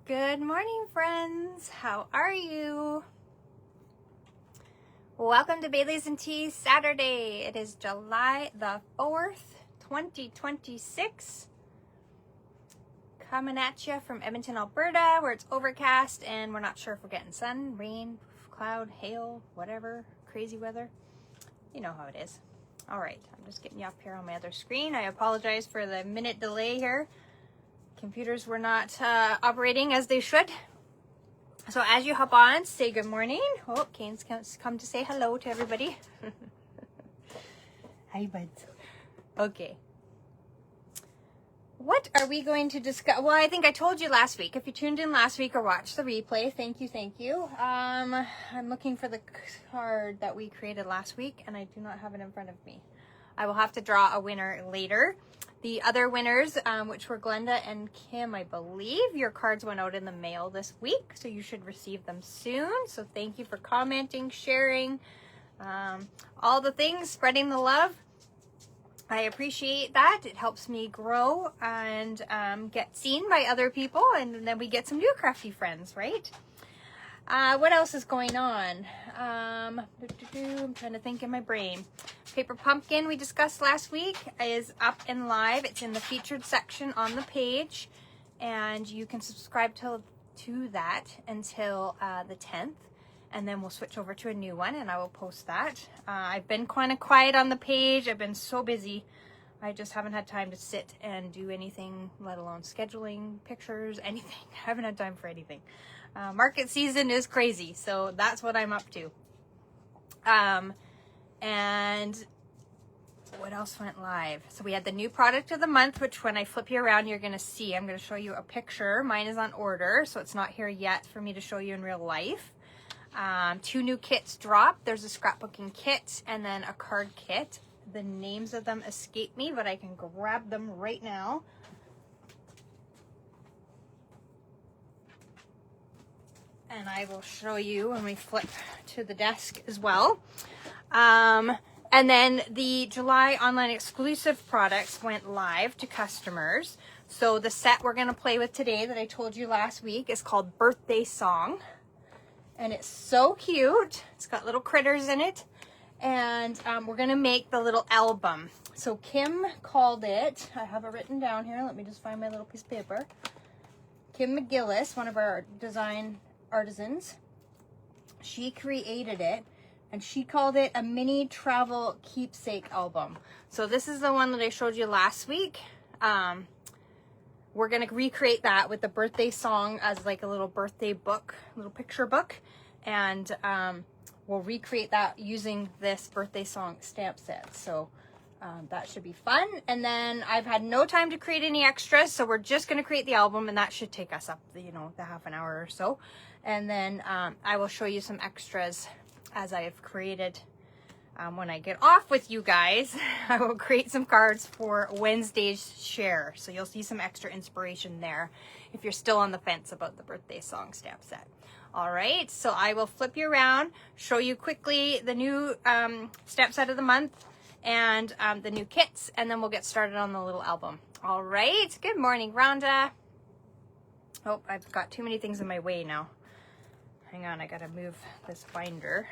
Good morning, friends. How are you? Welcome to Bailey's and Tea Saturday. It is July the 4th, 2026. Coming at you from Edmonton, Alberta, where it's overcast and we're not sure if we're getting sun, rain, cloud, hail, whatever, crazy weather. You know how it is. All right, I'm just getting you up here on my other screen. I apologize for the minute delay here. Computers were not operating as they should. So as you hop on, say good morning. Oh, Kane's come to say hello to everybody. Hi, buds. Okay. What are we going to discuss? Well, I think I told you last week. If you tuned in last week or watched the replay, thank you. I'm looking for the card that we created last week, and I do not have it in front of me. I will have to draw a winner later. The other winners, which were Glenda and Kim, I believe, your cards went out in the mail this week, so you should receive them soon. So thank you for commenting, sharing, all the things, spreading the love. I appreciate that. It helps me grow and get seen by other people, and then we get some new crafty friends, right? What else is going on? I'm trying to think in my brain. Paper Pumpkin we discussed last week is up and live. It's in the featured section on the page, and you can subscribe to that until the 10th, and then we'll switch over to a new one and I will post that. I've been kind of quiet on the page. I've been so busy. I just haven't had time to sit and do anything, let alone scheduling, pictures, anything. I haven't had time for anything. Market season is crazy, so that's what I'm up to. And what else went live? So we had the new product of the month, which when I flip you around, you're going to see. I'm going to show you a picture. Mine is on order, so it's not here yet for me to show you in real life. 2 new kits dropped. There's a scrapbooking kit and then a card kit. The names of them escape me, but I can grab them right now. And I will show you when we flip to the desk as well. And then the July online exclusive products went live to customers. So the set we're going to play with today that I told you last week is called Birthday Song. And it's so cute. It's got little critters in it. And we're going to make the little album. So Kim called it, I have it written down here. Let me just find my little piece of paper. Kim McGillis, one of our design artisans, she created it, and she called it a mini travel keepsake album. So this is the one that I showed you last week. We're going to recreate that with the birthday song as like a little birthday book, little picture book, and we'll recreate that using this birthday song stamp set. So that should be fun. And then I've had no time to create any extras, so we're just going to create the album, and that should take us up the half an hour or so. And then I will show you some extras as I have created. When I get off with you guys, I will create some cards for Wednesday's share. So you'll see some extra inspiration there if you're still on the fence about the birthday song stamp set. All right, so I will flip you around, show you quickly the new stamp set of the month and the new kits, and then we'll get started on the little album. All right, good morning, Rhonda. Oh, I've got too many things in my way now. Hang on, I gotta move this binder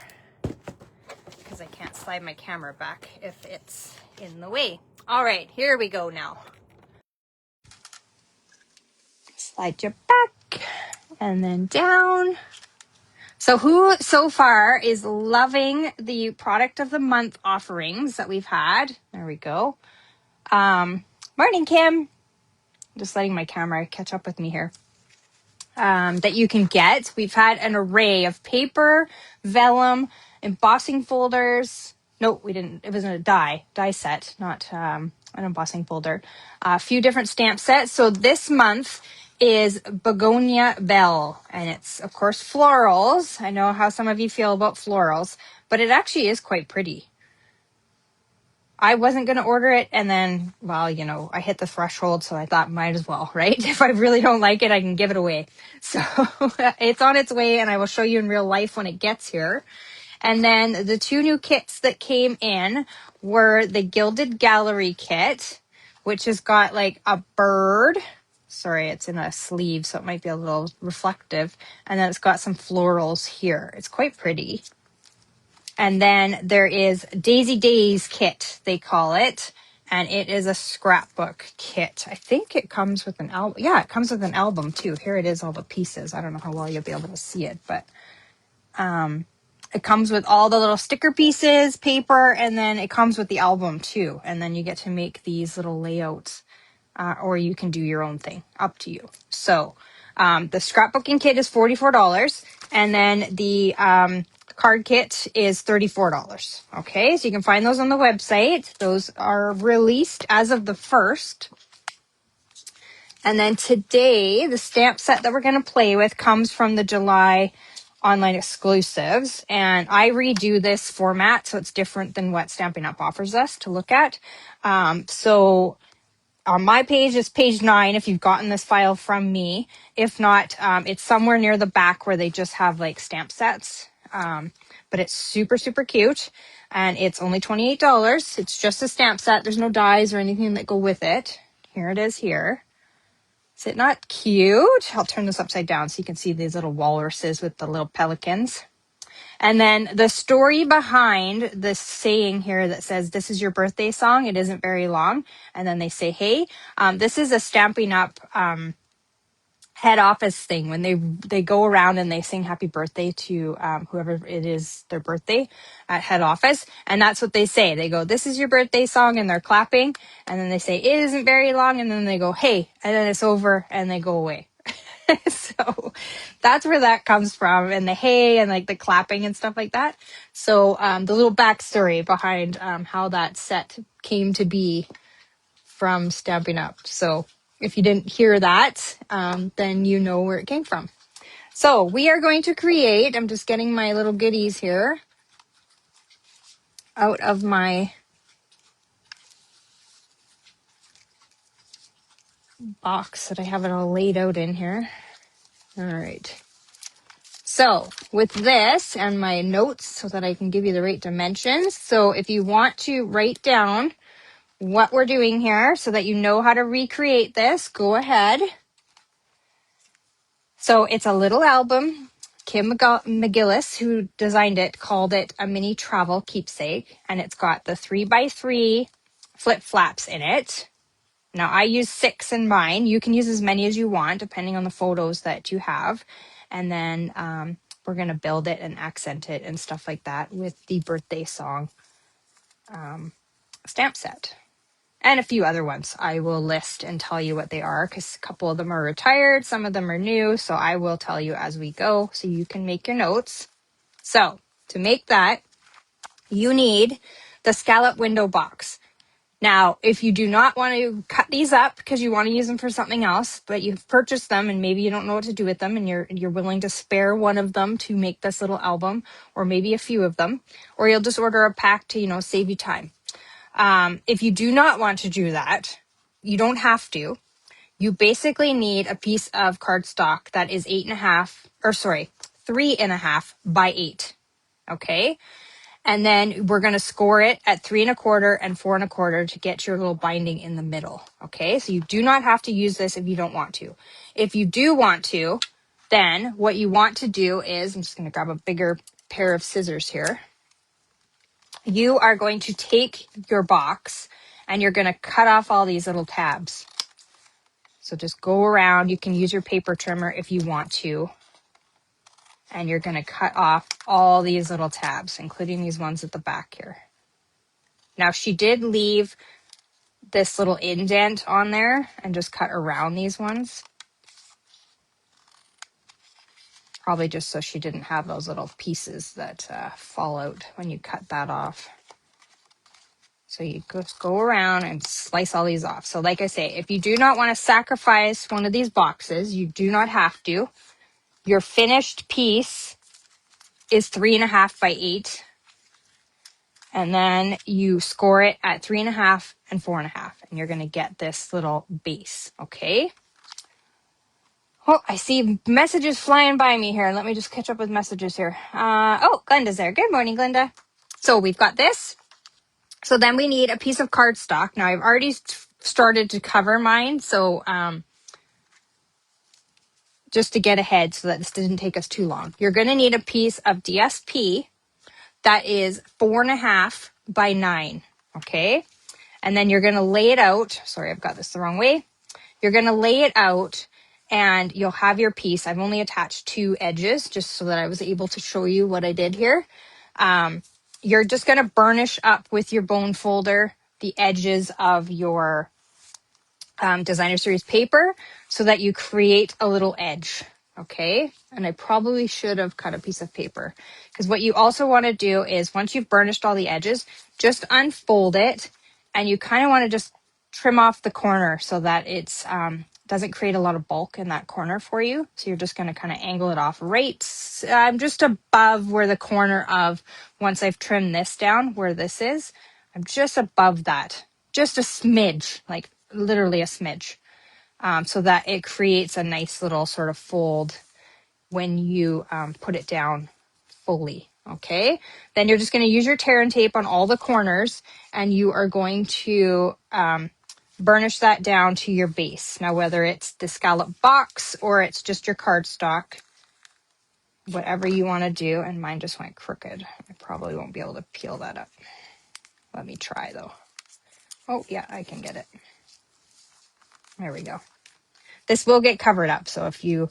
because I can't slide my camera back if it's in the way. All right, here we go now. Slide you back and then down. So who so far is loving the product of the month offerings that we've had? There we go. Morning, Kim. Just letting my camera catch up with me here. That you can get. We've had an array of paper, vellum, embossing folders. No, we didn't. It was a die set, not an embossing folder. A few different stamp sets. So this month is Begonia Belle, and it's of course florals. I know how some of you feel about florals, but it actually is quite pretty. I wasn't going to order it, and then, well, I hit the threshold, so I thought might as well, right? If I really don't like it, I can give it away. So it's on its way, and I will show you in real life when it gets here. And then the 2 new kits that came in were the Gilded Gallery kit, which has got like a bird. Sorry, it's in a sleeve, so it might be a little reflective. And then it's got some florals here. It's quite pretty. And then there is Daisy Days kit, they call it. And it is a scrapbook kit. I think it comes with an album. Yeah, it comes with an album too. Here it is, all the pieces. I don't know how well you'll be able to see it, but it comes with all the little sticker pieces, paper, and then it comes with the album too. And then you get to make these little layouts, or you can do your own thing, up to you. So the scrapbooking kit is $44, and then the card kit is $34. Okay, so you can find those on the website. Those are released as of the 1st. And then today, the stamp set that we're going to play with comes from the July online exclusives. And I redo this format, so it's different than what Stampin' Up! Offers us to look at. So on my page, it's page 9 if you've gotten this file from me. If not, it's somewhere near the back where they just have like stamp sets. But it's super, super cute. And it's only $28. It's just a stamp set. There's no dies or anything that go with it. Here it is here. Is it not cute? I'll turn this upside down so you can see these little walruses with the little pelicans. And then the story behind this saying here that says, this is your birthday song. It isn't very long. And then they say, hey, this is a Stampin' Up! Head office thing when they go around and they sing happy birthday to whoever it is their birthday at head office, and that's what they say. They go, this is your birthday song, and they're clapping, and then they say it isn't very long, and then they go, hey, and then it's over and they go away. So that's where that comes from, and the hey and like the clapping and stuff like that. So the little backstory behind how that set came to be from Stampin' Up. So if you didn't hear that, then you know where it came from. So we are going to create, I'm just getting my little goodies here out of my box that I have it all laid out in here. All right. So with this and my notes so that I can give you the right dimensions. So if you want to write down what we're doing here so that you know how to recreate this, go ahead. So it's a little album. Kim McGillis, who designed it, called it a mini travel keepsake. And it's got the 3x3 flip flaps in it. Now I use 6 in mine. You can use as many as you want, depending on the photos that you have. And then we're going to build it and accent it and stuff like that with the birthday song stamp set. And a few other ones I will list and tell you what they are, because a couple of them are retired, some of them are new, so I will tell you as we go so you can make your notes. So to make that, you need the scallop window box. Now, if you do not want to cut these up because you want to use them for something else, but you've purchased them and maybe you don't know what to do with them, and you're willing to spare one of them to make this little album, or maybe a few of them, or you'll just order a pack to, save you time. If you do not want to do that, you don't have to. You basically need a piece of cardstock that is 3.5 by 8. Okay. And then we're going to score it at 3.25 and 4.25 to get your little binding in the middle. Okay. So you do not have to use this if you don't want to. If you do want to, then what you want to do is, I'm just going to grab a bigger pair of scissors here. You are going to take your box and you're going to cut off all these little tabs. So just go around. You can use your paper trimmer if you want to. And you're going to cut off all these little tabs, including these ones at the back here. Now, she did leave this little indent on there and just cut around these ones. Probably just so she didn't have those little pieces that fall out when you cut that off. So you just go around and slice all these off. So like I say, if you do not want to sacrifice one of these boxes, you do not have to. Your finished piece is 3.5 by 8. And then you score it at 3.5 and 4.5. And you're going to get this little base, okay? Oh, I see messages flying by me here. Let me just catch up with messages here. Oh, Glenda's there. Good morning, Glenda. So we've got this. So then we need a piece of cardstock. Now I've already started to cover mine. So just to get ahead so that this didn't take us too long. You're going to need a piece of DSP that is 4.5 by 9. Okay. And then you're going to lay it out. Sorry, I've got this the wrong way. You're going to lay it out and you'll have your piece. I've only attached 2 edges just so that I was able to show you what I did here. You're just going to burnish up with your bone folder the edges of your designer series paper so that you create a little edge. Okay. And I probably should have cut a piece of paper, because what you also want to do is once you've burnished all the edges, just unfold it, and you kind of want to just trim off the corner so that it's doesn't create a lot of bulk in that corner for you. So you're just going to kind of angle it off right just above where the corner of, once I've trimmed this down where this is, I'm just above that, just a smidge, like literally a smidge, so that it creates a nice little sort of fold when you put it down fully. Okay, then you're just going to use your tear and tape on all the corners, and you are going to burnish that down to your base. Now, whether it's the scallop box or it's just your cardstock, whatever you want to do. And mine just went crooked. I probably won't be able to peel that up. Let me try though. Oh yeah, I can get it. There we go. This will get covered up. So if you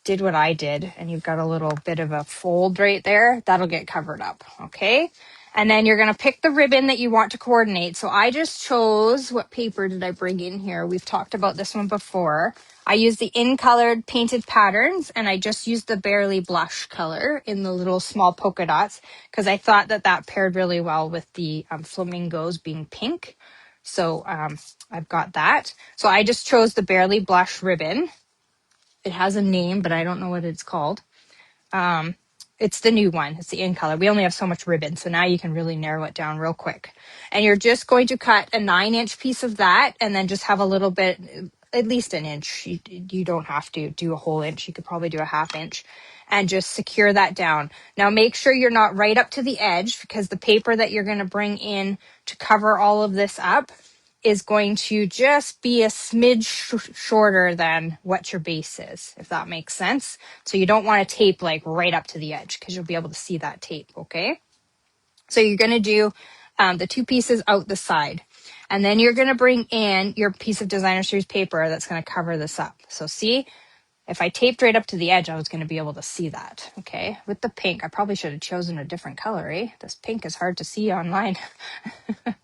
did what I did and you've got a little bit of a fold right there, that'll get covered up. Okay. And then you're going to pick the ribbon that you want to coordinate. So I just chose, what paper did I bring in here? We've talked about this one before. I used the in colored painted patterns, and I just used the Barely Blush color in the little small polka dots, because I thought that that paired really well with the flamingos being pink. So I've got that. So I just chose the Barely Blush ribbon. It has a name, but I don't know what it's called. It's the new one. It's the in color. We only have so much ribbon, so now you can really narrow it down real quick. And you're just going to cut a 9-inch piece of that, and then just have a little bit, at least an inch. You don't have to do a whole inch. You could probably do a 1/2 inch, and just secure that down. Now make sure you're not right up to the edge, because the paper that you're going to bring in to cover all of this up is going to just be a smidge shorter than what your base is, if that makes sense. So you don't want to tape like right up to the edge, because you'll be able to see that tape. Okay. So you're going to do the 2 pieces out the side, and then you're going to bring in your piece of designer series paper that's going to cover this up. So see, if I taped right up to the edge, I was going to be able to see that. Okay. With the pink, I probably should have chosen a different color, eh? This pink is hard to see online.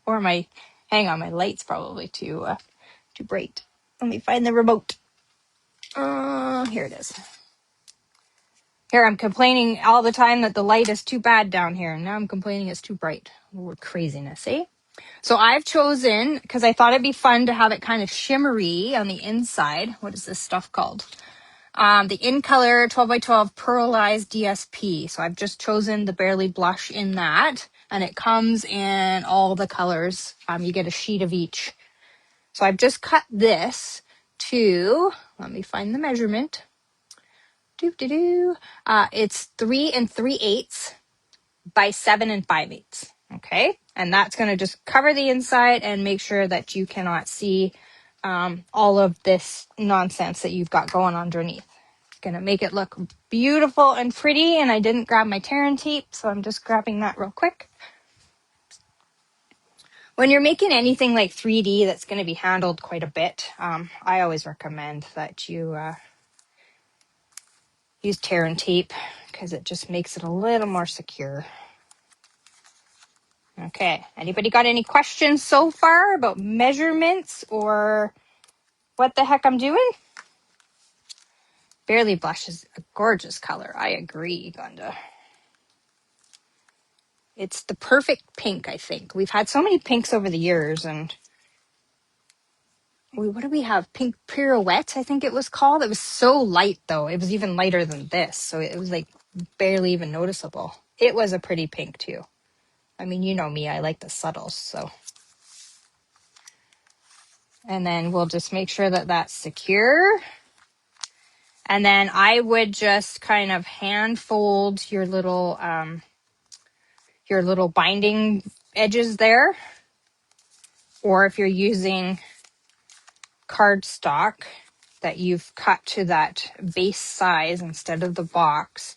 Or hang on, my light's probably too bright. Let me find the remote. Here it is. Here, I'm complaining all the time that the light is too bad down here. And now I'm complaining it's too bright. What craziness, eh? So I've chosen, because I thought it'd be fun to have it kind of shimmery on the inside. What is this stuff called? The In Color 12x12 Pearlized DSP. So I've just chosen the Barely Blush in that. And it comes in all the colors. You get a sheet of each. So I've just cut this to, let me find the measurement. It's 3 3/8 by 7 5/8. Okay. And that's going to just cover the inside and make sure that you cannot see all of this nonsense that you've got going underneath. It's going to make it look beautiful and pretty. And I didn't grab my tear and tape, so I'm just grabbing that real quick. When you're making anything like 3D that's going to be handled quite a bit, I always recommend that you use tear and tape, because it just makes it a little more secure. Okay, anybody got any questions so far about measurements or what the heck I'm doing? Barely Blush is a gorgeous color. I agree, Glenda. It's the perfect pink, I think. We've had so many pinks over the years, and what do we have? Pink Pirouette, I think it was called. It was so light, though. It was even lighter than this, so it was like barely even noticeable. It was a pretty pink, too. I mean, you know me, I like the subtles, so. And then we'll just make sure that that's secure. And then I would just kind of hand fold your little binding edges there. Or if you're using cardstock, that you've cut to that base size instead of the box,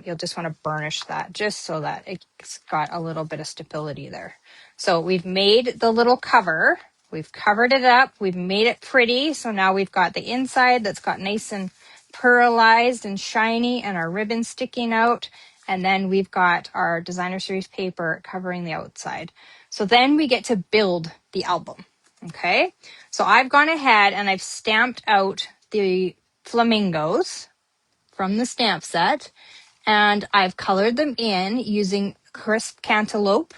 you'll just want to burnish that just so that it's got a little bit of stability there. So we've made the little cover. We've covered it up. We've made it pretty. So now we've got the inside that's got nice and pearlized and shiny and our ribbon sticking out. And then we've got our designer series paper covering the outside. So then we get to build the album. Okay, so I've gone ahead and I've stamped out the flamingos from the stamp set, and I've colored them in using crisp cantaloupe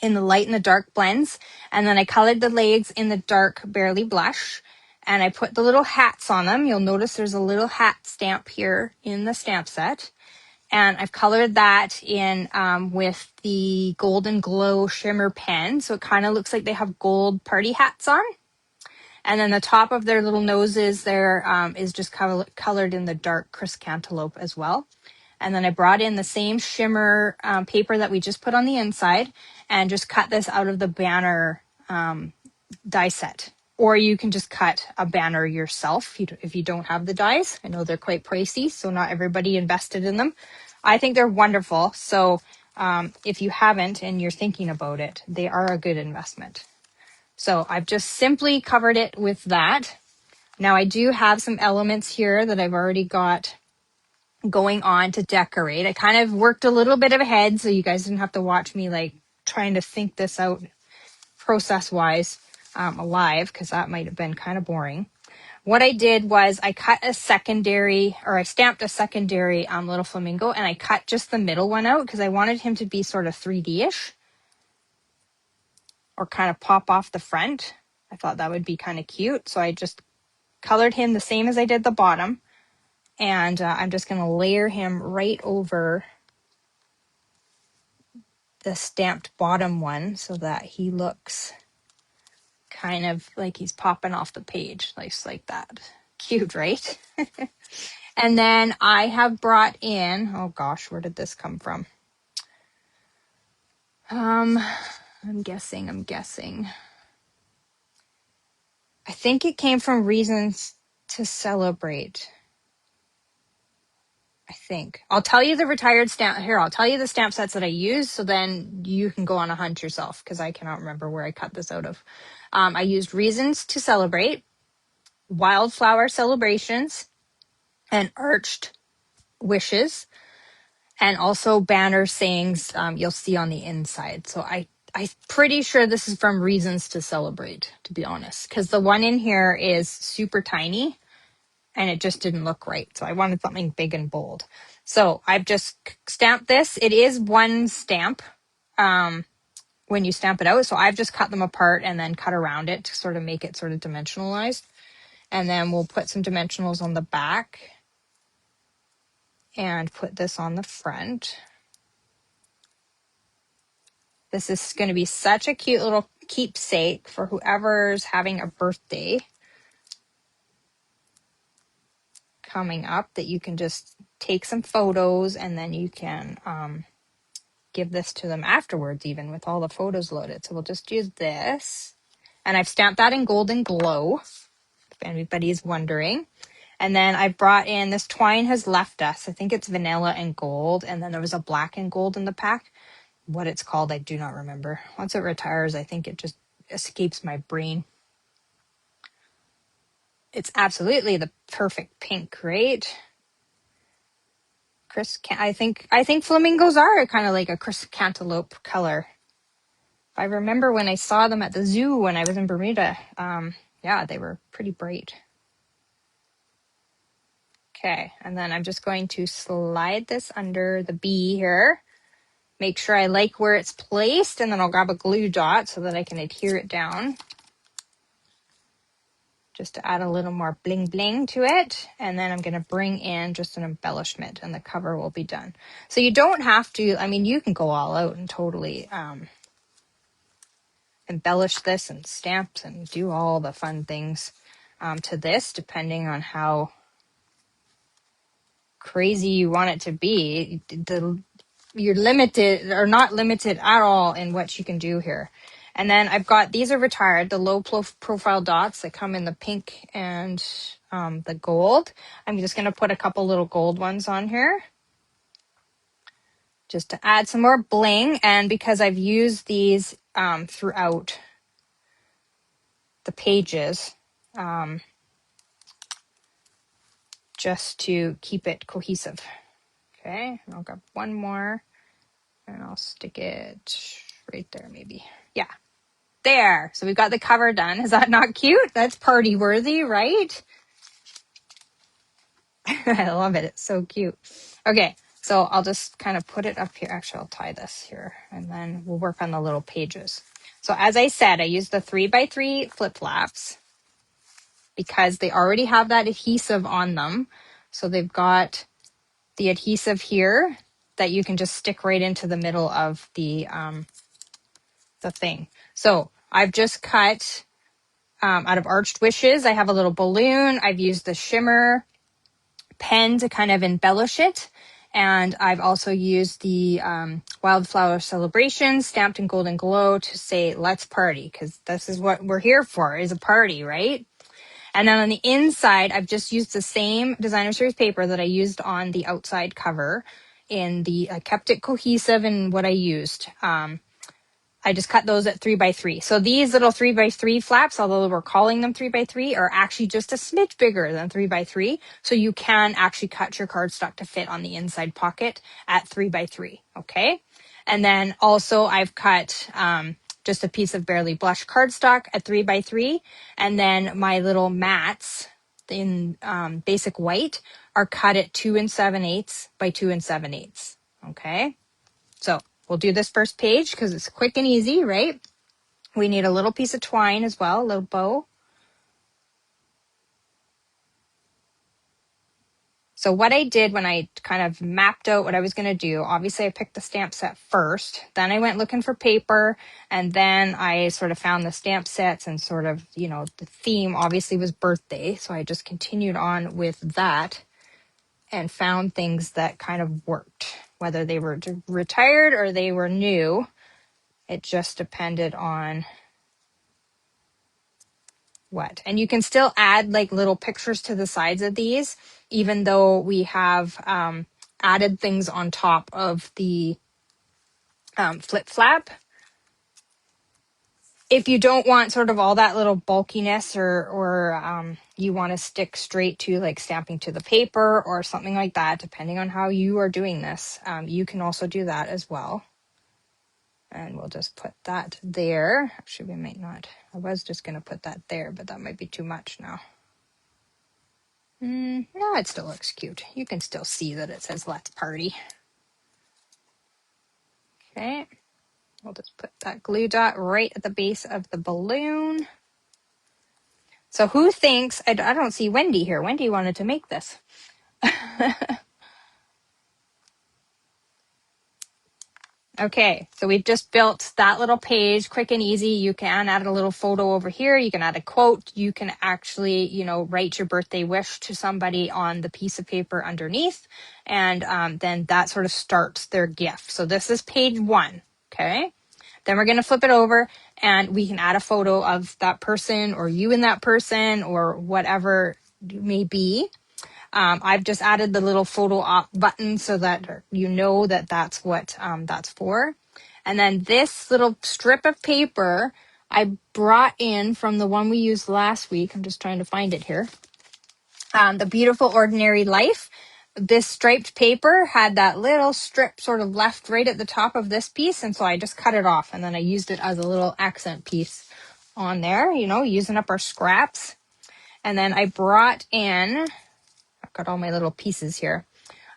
in the light and the dark blends. And then I colored the legs in the dark barely blush, and I put the little hats on them. You'll notice there's a little hat stamp here in the stamp set. And I've colored that in with the Golden Glow Shimmer pen. So it kind of looks like they have gold party hats on. And then the top of their little noses there is just colored in the dark crisp cantaloupe as well. And then I brought in the same shimmer paper that we just put on the inside and just cut this out of the banner die set. Or you can just cut a banner yourself if you don't have the dies. I know they're quite pricey, so not everybody invested in them. I think they're wonderful. So if you haven't and you're thinking about it, they are a good investment. So I've just simply covered it with that. Now I do have some elements here that I've already got going on to decorate. I kind of worked a little bit ahead so you guys didn't have to watch me like trying to think this out process-wise live, because that might have been kind of boring. What I did was I stamped a secondary little flamingo, and I cut just the middle one out because I wanted him to be sort of 3D-ish or kind of pop off the front. I thought that would be kind of cute. So I just colored him the same as I did the bottom. And I'm just going to layer him right over the stamped bottom one so that he looks kind of like he's popping off the page, nice like that. Cute, right? And then I have brought in, oh gosh, where did this come from? I'm guessing. I think it came from Reasons to Celebrate. I think. I'll tell you the retired stamp. Here, I'll tell you the stamp sets that I use, so then you can go on a hunt yourself, because I cannot remember where I cut this out of. I used Reasons to Celebrate, Wildflower Celebrations, and Arched Wishes, and also banner sayings you'll see on the inside. So I'm pretty sure this is from Reasons to Celebrate, to be honest, because the one in here is super tiny and it just didn't look right. So I wanted something big and bold. So I've just stamped this. It is one stamp when you stamp it out. So I've just cut them apart and then cut around it to sort of make it sort of dimensionalized. And then we'll put some dimensionals on the back and put this on the front. This is going to be such a cute little keepsake for whoever's having a birthday coming up, that you can just take some photos and then you can give this to them afterwards, even with all the photos loaded. So we'll just use this. And I've stamped that in Golden Glow, if anybody's wondering. And then I brought in, this twine has left us. I think it's vanilla and gold. And then there was a black and gold in the pack. What it's called, I do not remember. Once it retires, I think it just escapes my brain. It's absolutely the perfect pink, right? I think flamingos are kind of like a crisp cantaloupe color. I remember when I saw them at the zoo when I was in Bermuda. Yeah, they were pretty bright. Okay, and then I'm just going to slide this under the bee here. Make sure I like where it's placed, and then I'll grab a glue dot so that I can adhere it down. Just to add a little more bling bling to it. And then I'm going to bring in just an embellishment and the cover will be done. So you don't have to, I mean, you can go all out and totally embellish this and stamps and do all the fun things to this, depending on how crazy you want it to be. You're limited or not limited at all in what you can do here. And then I've got, these are retired, the low profile dots that come in the pink and the gold. I'm just going to put a couple little gold ones on here just to add some more bling. And because I've used these throughout the pages, just to keep it cohesive. Okay, and I'll grab one more and I'll stick it right there maybe. Yeah, there. So we've got the cover done. Is that not cute? That's party worthy, right? I love it. It's so cute. Okay, so I'll just kind of put it up here. Actually, I'll tie this here and then we'll work on the little pages. So as I said, I used the 3x3 flip flaps because they already have that adhesive on them. So they've got the adhesive here that you can just stick right into the middle of the thing. So I've just cut out of Arched Wishes. I have a little balloon. I've used the shimmer pen to kind of embellish it. And I've also used the Wildflower Celebration stamped in Golden Glow to say, let's party, because this is what we're here for, is a party, right? And then on the inside, I've just used the same designer series paper that I used on the outside cover. I kept it cohesive in what I used. I just cut those at 3x3. So these little 3x3 flaps, although we're calling them 3x3, are actually just a smidge bigger than 3x3. So you can actually cut your cardstock to fit on the inside pocket at 3x3. Okay. And then also I've cut just a piece of Barely Blush cardstock at 3x3. And then my little mats in basic white are cut at 2 7/8 by 2 7/8. Okay. So we'll do this first page because it's quick and easy, right? We need a little piece of twine as well, a little bow. So what I did when I kind of mapped out what I was going to do, obviously I picked the stamp set first, then I went looking for paper, and then I sort of found the stamp sets and sort of, the theme obviously was birthday. So I just continued on with that and found things that kind of worked, whether they were retired or they were new. It just depended on what. And you can still add like little pictures to the sides of these, even though we have added things on top of the flip flap. If you don't want sort of all that little bulkiness or you want to stick straight to like stamping to the paper or something like that, depending on how you are doing this, you can also do that as well. And we'll just put that there. Actually, we might not. I was just going to put that there, but that might be too much now. No, it still looks cute. You can still see that it says let's party. Okay. We'll just put that glue dot right at the base of the balloon. So who thinks, I don't see Wendy here. Wendy wanted to make this. Okay, so we've just built that little page, quick and easy. You can add a little photo over here. You can add a quote. You can actually, write your birthday wish to somebody on the piece of paper underneath. And then that sort of starts their gift. So this is page 1, okay? Then we're going to flip it over and we can add a photo of that person or you and that person or whatever it may be. I've just added the little photo op button so that you know that that's what that's for. And then this little strip of paper I brought in from the one we used last week. I'm just trying to find it here. The Beautiful Ordinary Life. This striped paper had that little strip sort of left right at the top of this piece. And so I just cut it off and then I used it as a little accent piece on there, using up our scraps. And then I brought in, I've got all my little pieces here.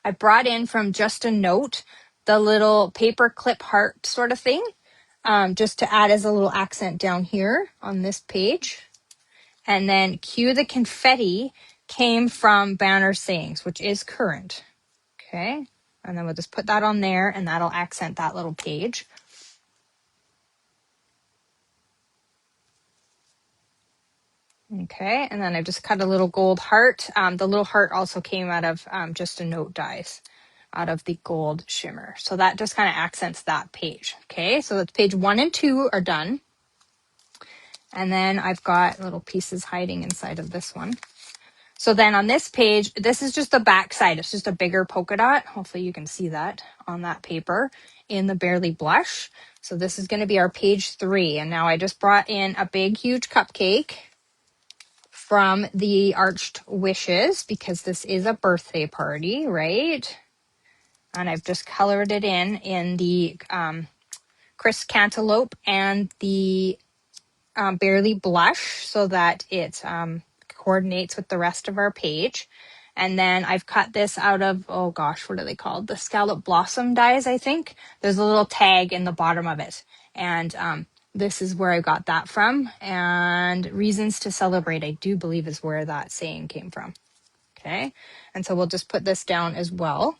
I brought in from Just a Note the little paper clip heart sort of thing, just to add as a little accent down here on this page. And then Cue the Confetti came from Banner Sayings, which is current. Okay. And then we'll just put that on there and that'll accent that little page. Okay, and then I just cut a little gold heart. The little heart also came out of Just a Note dies, out of the gold shimmer. So that just kind of accents that page. Okay, so that's page 1 and 2 are done. And then I've got little pieces hiding inside of this one. So then on this page, this is just the back side. It's just a bigger polka dot. Hopefully you can see that on that paper in the Barely Blush. So this is going to be our page 3. And now I just brought in a big, huge cupcake from the Arched Wishes because this is a birthday party, right? And I've just colored it in the Crisp Cantaloupe and the Barely Blush so that it coordinates with the rest of our page. And then I've cut this out of, oh gosh, what are they called? The Scallop Blossom dies, I think. There's a little tag in the bottom of it. And this is where I got that from. And Reasons to Celebrate, I do believe, is where that saying came from. Okay. And so we'll just put this down as well.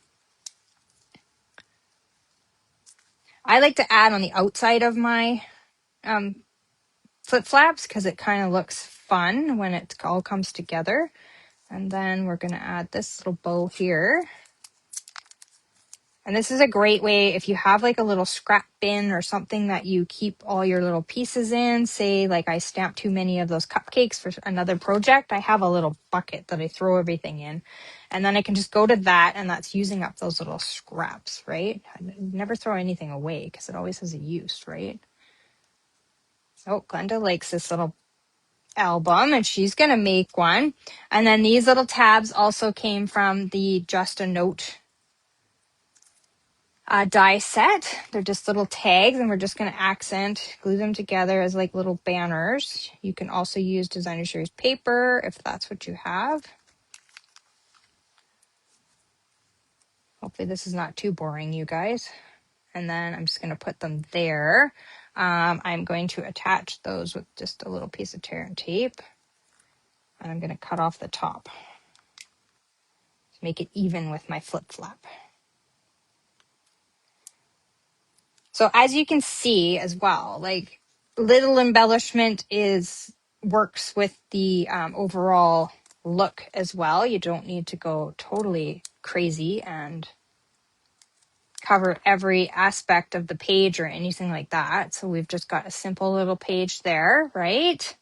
I like to add on the outside of my flip flaps because it kind of looks fun when it all comes together. And then we're going to add this little bow here. And this is a great way if you have like a little scrap bin or something that you keep all your little pieces in. Say like I stamped too many of those cupcakes for another project. I have a little bucket that I throw everything in. And then I can just go to that, and that's using up those little scraps, right? I never throw anything away because it always has a use, right? Oh, Glenda likes this little album, and she's going to make one. And then these little tabs also came from the Just a Note die set. They're just little tags, and we're just going to glue them together as like little banners. You can also use designer series paper if that's what you have. Hopefully this is not too boring, you guys. And then I'm just going to put them there. I'm going to attach those with just a little piece of tear and tape. And I'm going to cut off the top to make it even with my flip flap. So as you can see as well, like little embellishment works with the overall look as well. You don't need to go totally crazy and cover every aspect of the page or anything like that. So we've just got a simple little page there, right?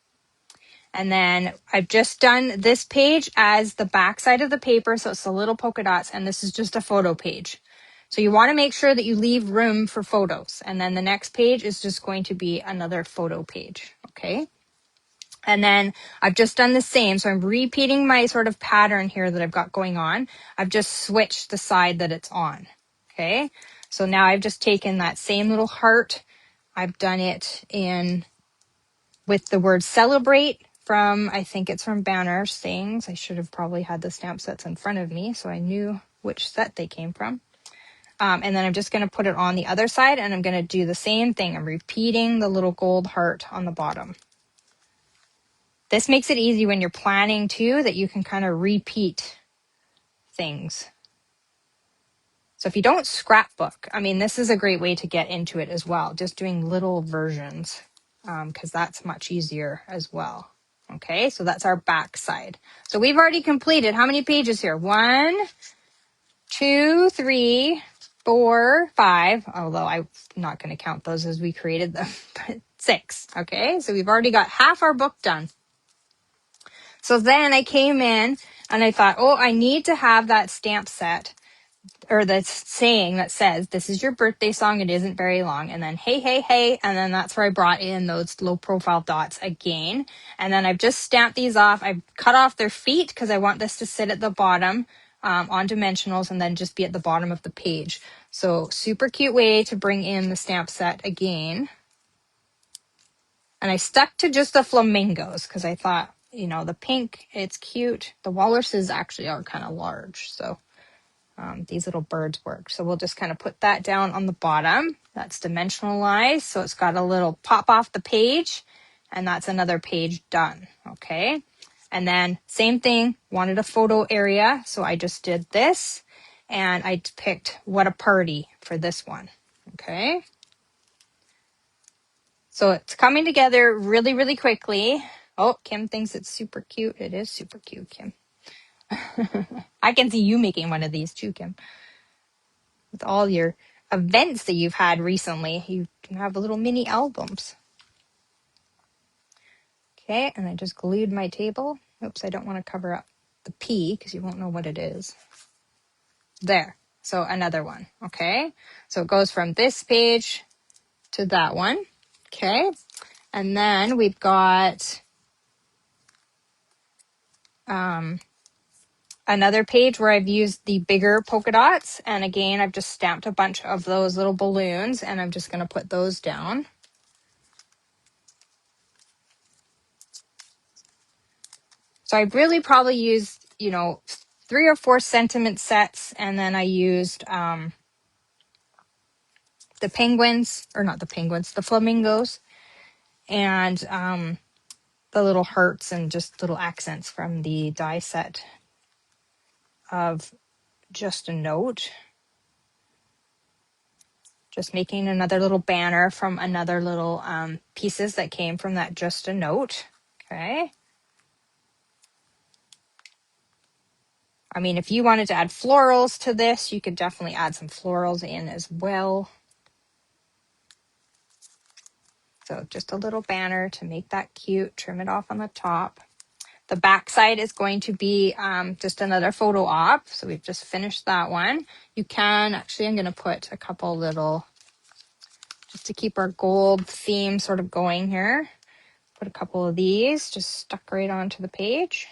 And then I've just done this page as the back side of the paper. So it's the little polka dots, and this is just a photo page. So you want to make sure that you leave room for photos. And then the next page is just going to be another photo page. Okay. And then I've just done the same. So I'm repeating my sort of pattern here that I've got going on. I've just switched the side that it's on. Okay. So now I've just taken that same little heart. I've done it with the word celebrate from, I think it's from Banner Things. I should have probably had the stamp sets in front of me so I knew which set they came from. And then I'm just going to put it on the other side, and I'm going to do the same thing. I'm repeating the little gold heart on the bottom. This makes it easy when you're planning too, that you can kind of repeat things. So if you don't scrapbook, I mean, this is a great way to get into it as well. Just doing little versions, because that's much easier as well. Okay, so that's our back side. So we've already completed how many pages here? 1, 2, 3, 4, 5. Although I'm not going to count those as we created them, but 6. Okay, so we've already got half our book done. So then I came in and I thought, oh, I need to have that stamp set, or the saying that says, this is your birthday song. It isn't very long. And then, hey, hey, hey. And then that's where I brought in those low profile dots again. And then I've just stamped these off. I've cut off their feet because I want this to sit at the bottom on dimensionals and then just be at the bottom of the page. So super cute way to bring in the stamp set again. And I stuck to just the flamingos because I thought, you know, the pink, it's cute. The walruses actually are kind of large. So these little birds work. So we'll just kind of put that down on the bottom. That's dimensionalized. So it's got a little pop off the page, and that's another page done. Okay. And then same thing, wanted a photo area. So I just did this, and I picked What a Party for this one. Okay. So it's coming together really, really quickly. Oh, Kim thinks it's super cute. It is super cute, Kim. I can see you making one of these too, Kim. With all your events that you've had recently, you can have little mini albums. Okay, and I just glued my table. Oops, I don't want to cover up the P because you won't know what it is. There. So another one. Okay, so it goes from this page to that one. Okay, and then we've got another page where I've used the bigger polka dots. And again, I've just stamped a bunch of those little balloons and I'm just going to put those down. So I really probably used, 3 or 4 sentiment sets. And then I used the penguins, or not the penguins, the flamingos. And the little hearts and just little accents from the die set of Just a Note. Just making another little banner from another little pieces that came from that Just a Note. Okay. I mean, if you wanted to add florals to this, you could definitely add some florals in as well. So just a little banner to make that cute. Trim it off on the top. The back side is going to be just another photo op. So we've just finished that one. You can, actually, I'm going to put a couple little, just to keep our gold theme sort of going here. Put a couple of these just stuck right onto the page.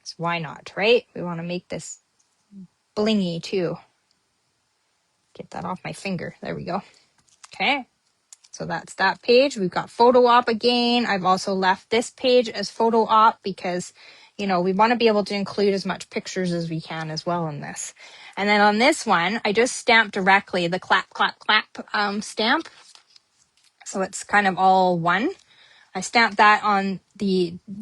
So why not, right? We want to make this blingy too. Get that off my finger. There we go. Okay. So that's that page. We've got photo op again. I've also left this page as photo op because, we want to be able to include as much pictures as we can as well in this. And then on this one, I just stamped directly the clap, clap, clap stamp. So it's kind of all one. I stamped that on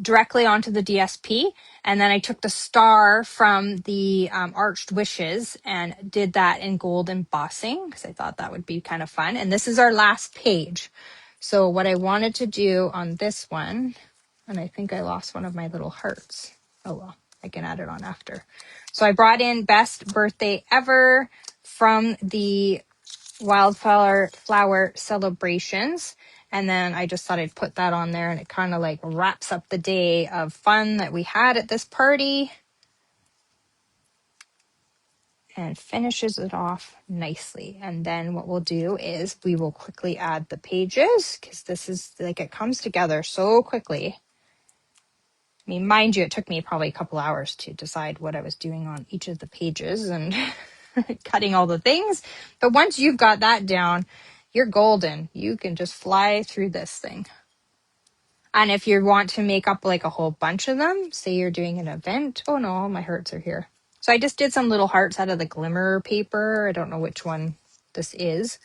directly onto the DSP, and then I took the star from the Arched Wishes and did that in gold embossing because I thought that would be kind of fun. And this is our last page. So what I wanted to do on this one, and I think I lost one of my little hearts. Oh well, I can add it on after. So I brought in Best Birthday Ever from the Wildflower Celebrations. And then I just thought I'd put that on there, and it kind of like wraps up the day of fun that we had at this party and finishes it off nicely. And then what we'll do is we will quickly add the pages because this is like, it comes together so quickly. I mean, mind you, it took me probably a couple hours to decide what I was doing on each of the pages and cutting all the things. But once you've got that down, you're golden. You can just fly through this thing. And if you want to make up like a whole bunch of them, say you're doing an event. Oh no, all my hearts are here. So I just did some little hearts out of the glimmer paper. I don't know which one this is.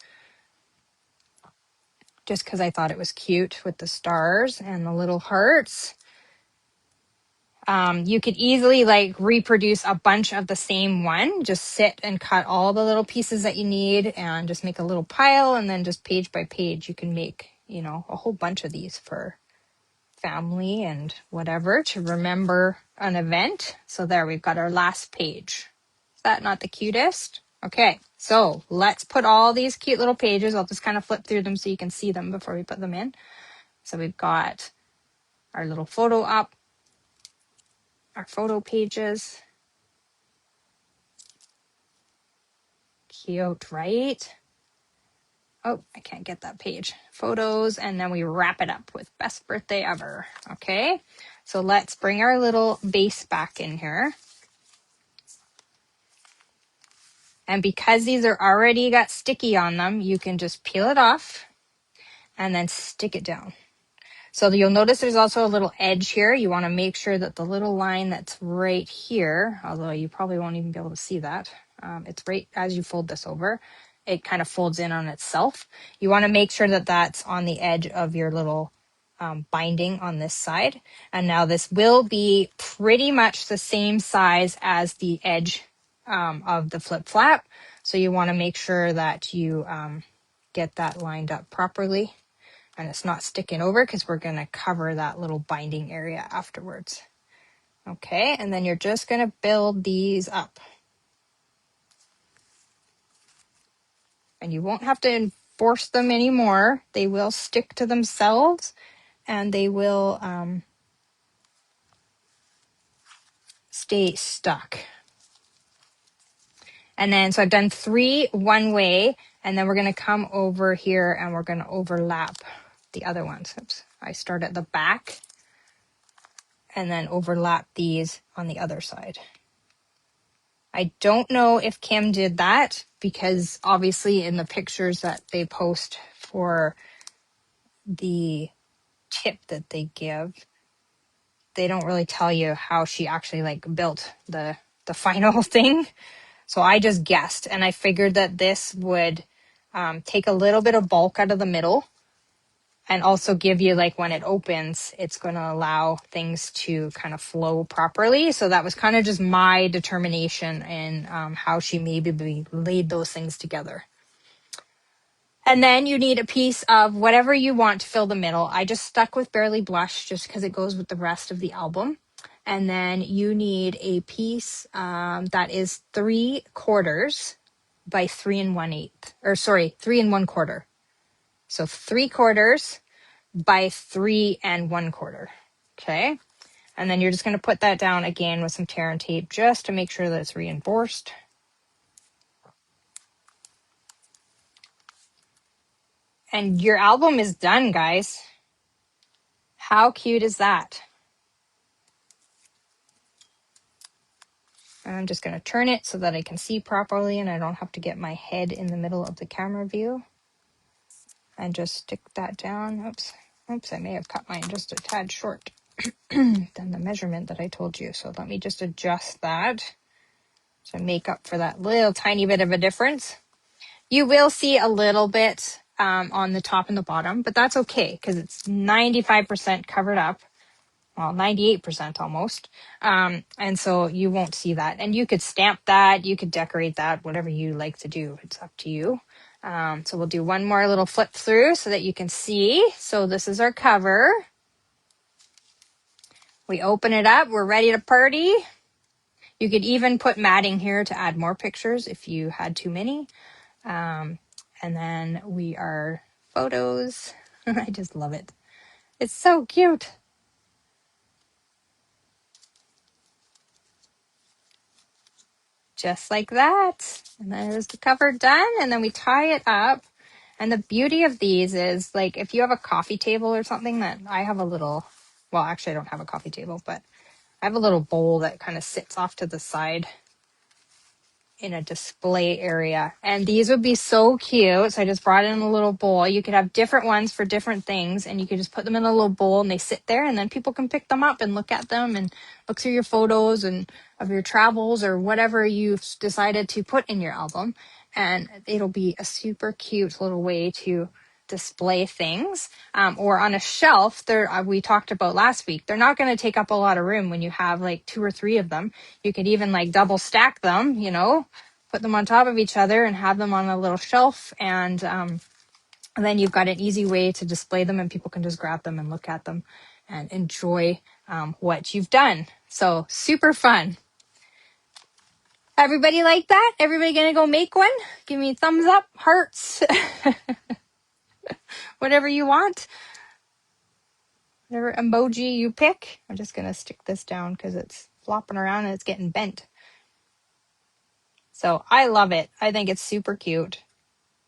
Just because I thought it was cute with the stars and the little hearts. You could easily like reproduce a bunch of the same one. Just sit and cut all the little pieces that you need and just make a little pile, and then just page by page you can make, a whole bunch of these for family and whatever to remember an event. So there, we've got our last page. Is that not the cutest? Okay, so let's put all these cute little pages. I'll just kind of flip through them so you can see them before we put them in. So we've got our little photo op, our photo pages. Cute, right? Oh, I can't get that page. Photos, and then we wrap it up with Best Birthday Ever. Okay, so let's bring our little base back in here. And because these are already got sticky on them, you can just peel it off and then stick it down. So you'll notice there's also a little edge here. You want to make sure that the little line that's right here, although you probably won't even be able to see that, it's right as you fold this over, it kind of folds in on itself. You want to make sure that that's on the edge of your little binding on this side. And now this will be pretty much the same size as the edge of the flip flap. So you want to make sure that you get that lined up properly and it's not sticking over because we're going to cover that little binding area afterwards. Okay, and then you're just going to build these up. And you won't have to force them anymore. They will stick to themselves and they will stay stuck. And then, so I've done 3 one way, and then we're going to come over here and we're going to overlap the other ones. Oops. I start at the back and then overlap these on the other side. I don't know if Kim did that because obviously in the pictures that they post for the tip that they give, they don't really tell you how she actually like built the final thing. So I just guessed, and I figured that this would take a little bit of bulk out of the middle and also give you, like, when it opens, it's going to allow things to kind of flow properly. So that was kind of just my determination in how she maybe laid those things together. And then you need a piece of whatever you want to fill the middle. I just stuck with Barely Blush just because it goes with the rest of the album. And then you need a piece that is 3/4 by 3 1/8, or sorry, 3 1/4. So 3/4 by 3 1/4. Okay. And then you're just going to put that down again with some tear and tape just to make sure that it's reinforced. And your album is done, guys. How cute is that? I'm just going to turn it so that I can see properly and I don't have to get my head in the middle of the camera view. And just stick that down. Oops, I may have cut mine just a tad short than the measurement that I told you. So let me just adjust that to make up for that little tiny bit of a difference. You will see a little bit on the top and the bottom, but that's okay because it's 95% covered up. Well, 98% almost. And so you won't see that. And you could stamp that, you could decorate that, whatever you like to do. It's up to you. So we'll do one more little flip through so that you can see. So this is our cover. We open it up. We're ready to party. You could even put matting here to add more pictures if you had too many. And then we are photos. I just love it. It's so cute. Just like that. And there's the cover done. And then we tie it up. And the beauty of these is, like, if you have a coffee table or something, that I have a little, well, actually I don't have a coffee table, but I have a little bowl that kind of sits off to the side in a display area. And these would be so cute. So I just brought in a little bowl. You could have different ones for different things, and you could just put them in a little bowl and they sit there, and then people can pick them up and look at them and look through your photos and of your travels or whatever you've decided to put in your album. And it'll be a super cute little way to display things. Or on a shelf, there we talked about last week, they're not going to take up a lot of room when you have like 2 or 3 of them. You could even like double stack them, you know, put them on top of each other and have them on a little shelf. And then you've got an easy way to display them, and people can just grab them and look at them and enjoy what you've done. So super fun. Everybody like that? Everybody gonna go make one? Give me thumbs up, hearts, whatever you want. Whatever emoji you pick. I'm just going to stick this down because it's flopping around and it's getting bent. So I love it. I think it's super cute.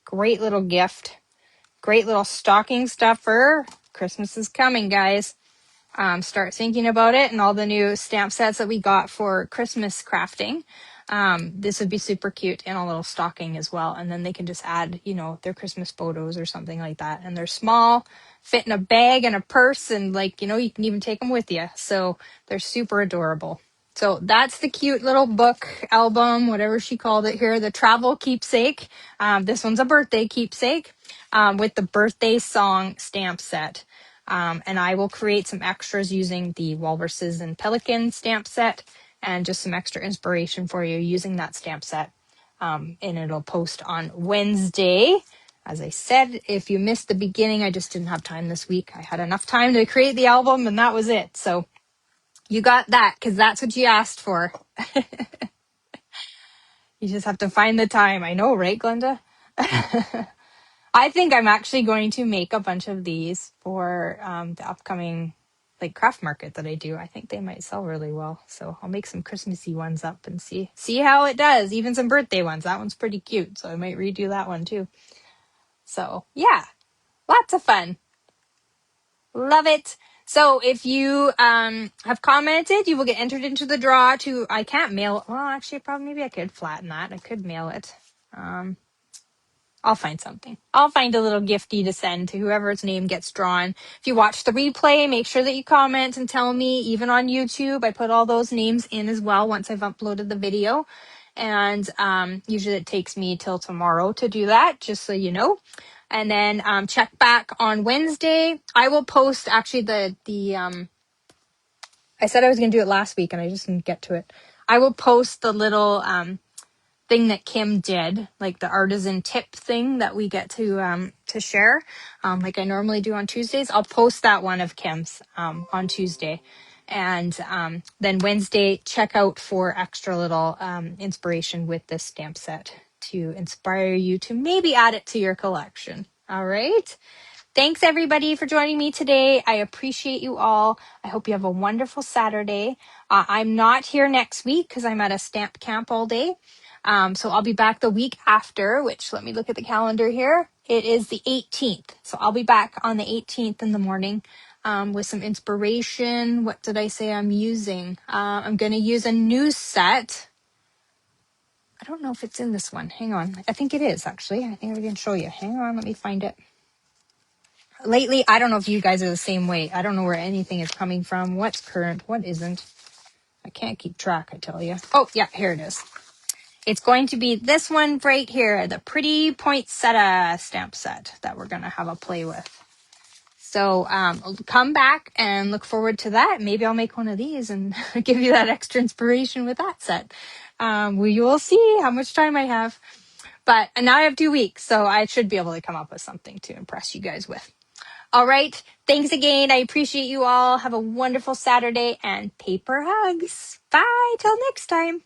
Great little gift. Great little stocking stuffer. Christmas is coming, guys. Start thinking about it and all the new stamp sets that we got for Christmas crafting. This would be super cute in a little stocking as well. And then they can just add, you know, their Christmas photos or something like that. And they're small, fit in a bag and a purse, and like, you know, you can even take them with you. So they're super adorable. So that's the cute little book album, whatever she called it here, the travel keepsake. This one's a birthday keepsake with the birthday song stamp set. And I will create some extras using the Walruses and Pelican stamp set and just some extra inspiration for you using that stamp set. And it'll post on Wednesday. As I said, if you missed the beginning, I just didn't have time this week. I had enough time to create the album and that was it. So you got that because that's what you asked for. You just have to find the time. I know, right, Glenda? I think I'm actually going to make a bunch of these for the upcoming like craft market that I do. I think they might sell really well. So I'll make some Christmassy ones up and see how it does. Even some birthday ones. That one's pretty cute. So I might redo that one too. So yeah, lots of fun. Love it. So if you have commented, you will get entered into the draw to, I can't mail, well, actually, probably maybe I could flatten that. I could mail it. I'll find something. I'll find a little gifty to send to whoever's name gets drawn. If you watch the replay, make sure that you comment and tell me, even on YouTube. I put all those names in as well once I've uploaded the video. And usually it takes me till tomorrow to do that, just so you know. And then check back on Wednesday. I will post actually I said I was going to do it last week and I just didn't get to it. I will post the little thing that Kim did, like the artisan tip thing that we get to share, like I normally do on Tuesdays. I'll post that one of Kim's on Tuesday. And then Wednesday, check out for extra little inspiration with this stamp set to inspire you to maybe add it to your collection. All right. Thanks everybody for joining me today. I appreciate you all. I hope you have a wonderful Saturday. I'm not here next week because I'm at a stamp camp all day. So I'll be back the week after, which let me look at the calendar here. It is the 18th. So I'll be back on the 18th in the morning with some inspiration. What did I say I'm using? I'm going to use a new set. I don't know if it's in this one. Hang on. I think it is actually. I think I can show you. Hang on. Let me find it. Lately, I don't know if you guys are the same way. I don't know where anything is coming from. What's current? What isn't? I can't keep track, I tell you. Oh, yeah, here it is. It's going to be this one right here, the Pretty Poinsettia stamp set that we're going to have a play with. So come back and look forward to that. Maybe I'll make one of these and give you that extra inspiration with that set. We will see how much time I have. But now I have 2 weeks, so I should be able to come up with something to impress you guys with. All right. Thanks again. I appreciate you all. Have a wonderful Saturday and paper hugs. Bye. Till next time.